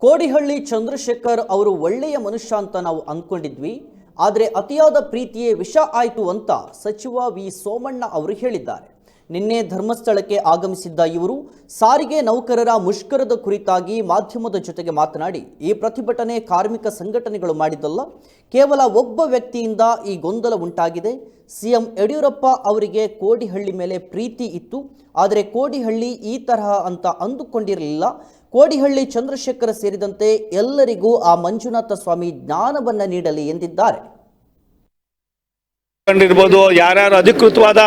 ಕೋಡಿಹಳ್ಳಿ ಚಂದ್ರಶೇಖರ್ ಅವರು ಒಳ್ಳೆಯ ಮನುಷ್ಯ ಅಂತ ನಾವು ಅಂದ್ಕೊಂಡಿದ್ವಿ. ಆದರೆ ಅತಿಯಾದ ಪ್ರೀತಿಯೇ ವಿಷ ಆಯಿತು ಅಂತ ಸಚಿವ ವಿ ಸೋಮಣ್ಣ ಅವರು ಹೇಳಿದ್ದಾರೆ. ನಿನ್ನೆ ಧರ್ಮಸ್ಥಳಕ್ಕೆ ಆಗಮಿಸಿದ್ದ ಇವರು ಸಾರಿಗೆ ನೌಕರರ ಮುಷ್ಕರದ ಕುರಿತಾಗಿ ಮಾಧ್ಯಮದ ಜೊತೆಗೆ ಮಾತನಾಡಿ, ಈ ಪ್ರತಿಭಟನೆ ಕಾರ್ಮಿಕ ಸಂಘಟನೆಗಳು ಮಾಡಿದ್ದಲ್ಲ, ಕೇವಲ ಒಬ್ಬ ವ್ಯಕ್ತಿಯಿಂದ ಈ ಗೊಂದಲ ಉಂಟಾಗಿದೆ. ಸಿಎಂ ಯಡಿಯೂರಪ್ಪ ಅವರಿಗೆ ಕೋಡಿಹಳ್ಳಿ ಮೇಲೆ ಪ್ರೀತಿ ಇತ್ತು, ಆದರೆ ಕೋಡಿಹಳ್ಳಿ ಈ ತರಹ ಅಂತ ಅಂದುಕೊಂಡಿರಲಿಲ್ಲ. ಕೋಡಿಹಳ್ಳಿ ಚಂದ್ರಶೇಖರ ಸೇರಿದಂತೆ ಎಲ್ಲರಿಗೂ ಆ ಮಂಜುನಾಥ ಸ್ವಾಮಿ ಜ್ಞಾನವನ್ನ ನೀಡಲಿ ಎಂದಿದ್ದಾರೆ. ಕಂಡಿರ್ಬೋದು, ಯಾರ್ಯಾರು ಅಧಿಕೃತವಾದ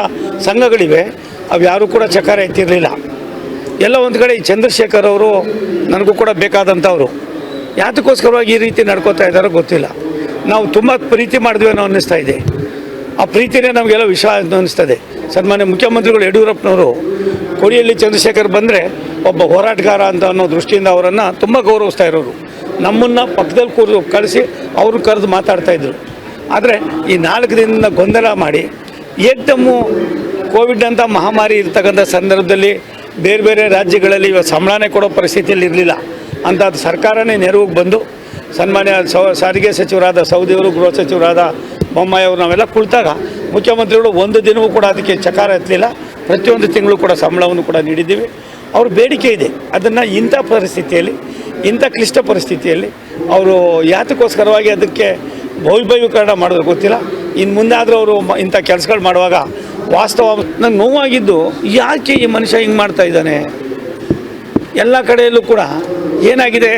ಸಂಘಗಳಿವೆ ಅವ್ಯಾರೂ ಕೂಡ ಚಕಾರ ಎತ್ತಿರಲಿಲ್ಲ. ಎಲ್ಲ ಒಂದು ಕಡೆ ಈ ಚಂದ್ರಶೇಖರ್ ಅವರು ನನಗೂ ಕೂಡ ಬೇಕಾದಂಥವ್ರು. ಯಾತಕ್ಕೋಸ್ಕರವಾಗಿ ಈ ರೀತಿ ನಡ್ಕೋತಾ ಇದ್ದಾರೋ ಗೊತ್ತಿಲ್ಲ. ನಾವು ತುಂಬ ಪ್ರೀತಿ ಮಾಡಿದ್ವಿ ಅನ್ನೋ ಅನ್ನಿಸ್ತಾ ಇದೆ. ಆ ಪ್ರೀತಿನೇ ನಮಗೆಲ್ಲ ವಿಷ ಅನ್ನಿಸ್ತದೆ. ಸನ್ಮಾನ್ಯ ಮುಖ್ಯಮಂತ್ರಿಗಳು ಯಡಿಯೂರಪ್ಪನವರು ಕೋಡಿಹಳ್ಳಿ ಚಂದ್ರಶೇಖರ್ ಬಂದರೆ ಒಬ್ಬ ಹೋರಾಟಗಾರ ಅಂತ ಅನ್ನೋ ದೃಷ್ಟಿಯಿಂದ ಅವರನ್ನು ತುಂಬ ಗೌರವಿಸ್ತಾ ಇರೋರು. ನಮ್ಮನ್ನು ಪಕ್ಕದಲ್ಲಿ ಕಳಿಸಿ ಅವರು ಕರೆದು ಮಾತಾಡ್ತಾಯಿದ್ರು. ಆದರೆ ಈ 4 ದಿನದಿಂದ ಗೊಂದಲ ಮಾಡಿ ಏಕ್ದಮ್ಮು ಕೋವಿಡ್ ಅಂತ ಮಹಾಮಾರಿ ಇರ್ತಕ್ಕಂಥ ಸಂದರ್ಭದಲ್ಲಿ ಬೇರೆ ಬೇರೆ ರಾಜ್ಯಗಳಲ್ಲಿ ಇವಾಗ ಸಂಬಳನೇ ಕೊಡೋ ಪರಿಸ್ಥಿತಿಯಲ್ಲಿ ಇರಲಿಲ್ಲ ಅಂತ ಅದು ಸರ್ಕಾರನೇ ನೆರವಿಗೆ ಬಂದು ಸನ್ಮಾನ್ಯ ಸಾರಿಗೆ ಸಚಿವರಾದ ಸೌದಿಯವರು, ಗೃಹ ಸಚಿವರಾದ ಬೊಮ್ಮಾಯಿ ಅವರು ನಾವೆಲ್ಲ ಕುಳಿತಾಗ ಮುಖ್ಯಮಂತ್ರಿಗಳು ಒಂದು ದಿನವೂ ಕೂಡ ಅದಕ್ಕೆ ಚಕಾರ ಎತ್ತಲಿಲ್ಲ. ಪ್ರತಿಯೊಂದು ತಿಂಗಳು ಕೂಡ ಸಂಬಳವನ್ನು ಕೂಡ ನೀಡಿದ್ದೀವಿ. ಅವ್ರ ಬೇಡಿಕೆ ಇದೆ. ಅದನ್ನು ಇಂಥ ಪರಿಸ್ಥಿತಿಯಲ್ಲಿ, ಇಂಥ ಕ್ಲಿಷ್ಟ ಪರಿಸ್ಥಿತಿಯಲ್ಲಿ ಅವರು ಯಾತಕ್ಕೋಸ್ಕರವಾಗಿ ಅದಕ್ಕೆ ಭವ್ಯೀಕರಣ ಮಾಡೋದು ಗೊತ್ತಿಲ್ಲ. ಇನ್ನು ಮುಂದೆ ಆದರೂ ಅವರು ಇಂಥ ಕೆಲಸಗಳು ಮಾಡುವಾಗ ವಾಸ್ತವ ನಂಗೆ ನೋವಾಗಿದ್ದು, ಯಾಕೆ ಈ ಮನುಷ್ಯ ಹಿಂಗೆ ಮಾಡ್ತಾ ಇದ್ದಾನೆ. ಎಲ್ಲ ಕಡೆಯಲ್ಲೂ ಕೂಡ ಏನಾಗಿದೆ,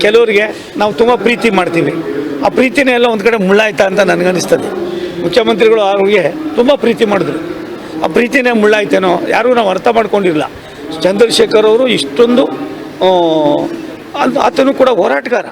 ಕೆಲವರಿಗೆ ನಾವು ತುಂಬ ಪ್ರೀತಿ ಮಾಡ್ತೀವಿ, ಆ ಪ್ರೀತಿನೇ ಎಲ್ಲ ಒಂದು ಕಡೆ ಮುಳ್ಳಾಯ್ತಾ ಅಂತ ನನಗನ್ನಿಸ್ತದೆ. ಮುಖ್ಯಮಂತ್ರಿಗಳು ಅವ್ರಿಗೆ ತುಂಬ ಪ್ರೀತಿ ಮಾಡಿದ್ರು, ಆ ಪ್ರೀತಿನೇ ಮುಳ್ಳಾಯ್ತೇನೋ ಯಾರೂ ನಾವು ಅರ್ಥ ಮಾಡ್ಕೊಂಡಿರಲಿಲ್ಲ. ಚಂದ್ರಶೇಖರ್ ಅವರು ಇಷ್ಟೊಂದು ಆತನು ಕೂಡ ಹೋರಾಟಗಾರ.